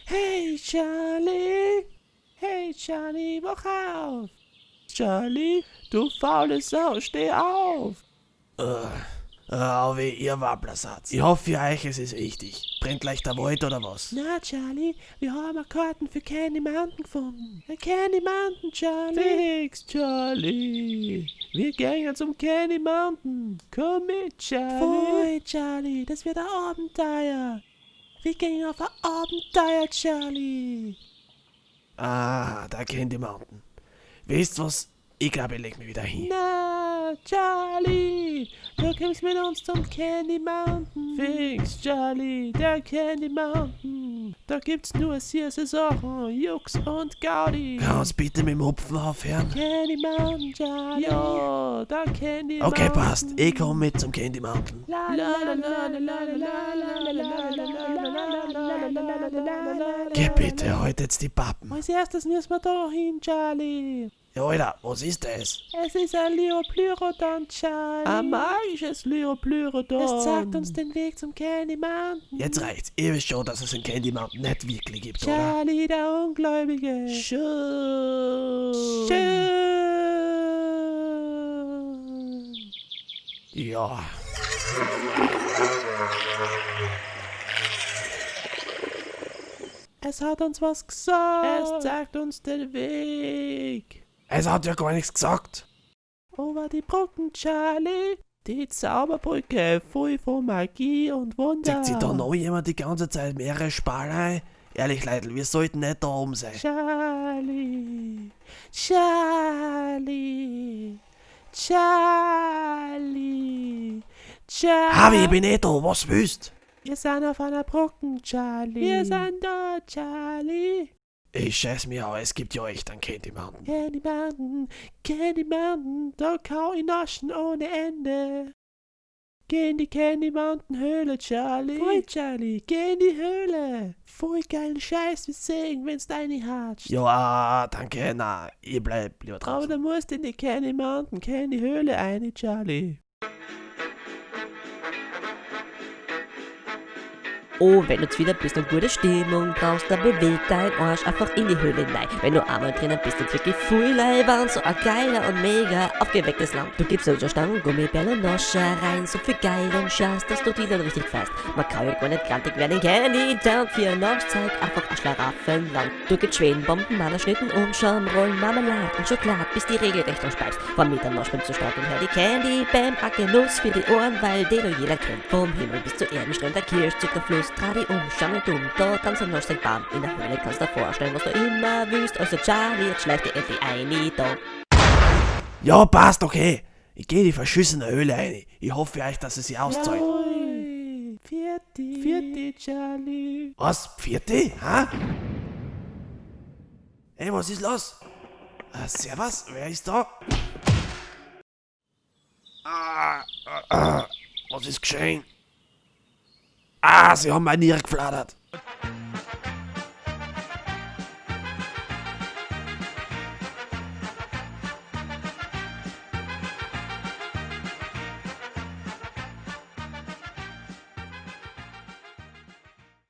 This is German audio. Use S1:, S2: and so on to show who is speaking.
S1: Hey Charlie! Hey Charlie, wach auf! Charlie, du faule Sau, steh auf!
S2: Aber ihr Wapplersatz. Ich hoffe für euch, es ist richtig. Brennt gleich der Wald oder was?
S1: Na Charlie, wir haben Karten für Candy Mountain gefunden. Candy Mountain, Charlie! Fix, Charlie! Wir gehen zum Candy Mountain. Komm mit, Charlie! Pfui, Charlie, das wird ein Abenteuer. Wir gehen auf ein Abenteuer, Charlie!
S2: Ah, da kennt die Mountain. Wisst was? Ich glaube, ich leg mich wieder hin.
S1: Na, Charlie, du kommst mit uns zum Candy Mountain. Fix, Charlie, der Candy Mountain. Da gibt's nur süße Sachen, Jux und Gaudi.
S2: Kannst bitte mit dem Hupfen aufhören?
S1: Candy Mountain, Charlie. Ja, der Candy Mountain.
S2: Okay, passt. Ich komm mit zum Candy Mountain. Geh bitte, heute jetzt die Pappen.
S1: Als erstes müssen wir da hin, Charlie.
S2: Ja, Alter, was ist das?
S1: Es ist ein Leoplyrodon, Charlie. Ein magisches Leoplyrodon. Es zeigt uns den Weg zum Candy Mountain.
S2: Jetzt reicht's. Ihr wisst schon, dass es einen Candy Mountain nicht wirklich gibt, oder?
S1: Charlie, der Ungläubige.
S2: Schön. Ja.
S1: Es hat uns was gesagt. Es zeigt uns den Weg.
S2: Es hat ja gar nichts gesagt.
S1: Over die Brücken, Charlie. Die Zauberbrücke, voll von Magie und Wunder.
S2: Zieht sich da noch jemand die ganze Zeit mehrere Spalen ein? Ehrlich, Leute, wir sollten nicht da oben sein.
S1: Charlie, Charlie, Charlie, Charlie.
S2: Harvey, ich bin eh da, was willst?
S1: Wir sind auf einer Brücke, Charlie. Wir sind da, Charlie.
S2: Ich scheiß mir aus, es gibt ja echt einen Candy Mountain.
S1: Candy Mountain, da kann ich naschen ohne Ende. Geh in die Candy Mountain Höhle, Charlie. Voll, Charlie, geh in die Höhle. Voll geilen Scheiß, wir sehen, wenn's deine hatscht.
S2: Ja, danke, na, ich bleib lieber draußen.
S1: Aber du musst in die Candy Mountain, Candy Höhle rein, Charlie.
S3: Oh, wenn du wieder bist und gute Stimmung brauchst, dann beweg dein Arsch einfach in die Höhle rein. Wenn du einmal drinnen bist, dann wirklich voll leibern, so ein geiler und mega aufgewecktes Land. Du gibst also Stangen, Gummibärle, Noscher rein, so viel geilen Scheiß, dass du die dann richtig fährst. Man kann ja gar nicht grantig werden, Candy Town, für Nachtzeit einfach ein Schlaraffenland. Du gibst Schwedenbomben, Mannerschnitten und Schaumrollen, Marmelade und Schokolade, bis die Regelrecht speibst. Vom Mitternacht beim zu stark und hör die Candy Bam, ein Genuss für die Ohren, weil den du jeder kennt. Vom Himmel bis zur Erde strömt der Kirschzuckerfluss. Dreh dich um, schau nicht um, da kannst du noch sein Bam. In der Höhle kannst du dir vorstellen, was du immer willst. Also Charlie, jetzt schleich dir endlich ein, da.
S2: Ja, passt, okay. Ich geh in die verschissene Höhle rein. Ich hoffe euch, dass es sich auszahlt.
S1: Vierte, Charlie.
S2: Was? Vierte? Hä? Ey, was ist los? Servus, wer ist da? Was ist geschehen? Sie haben meine Niere geflattert.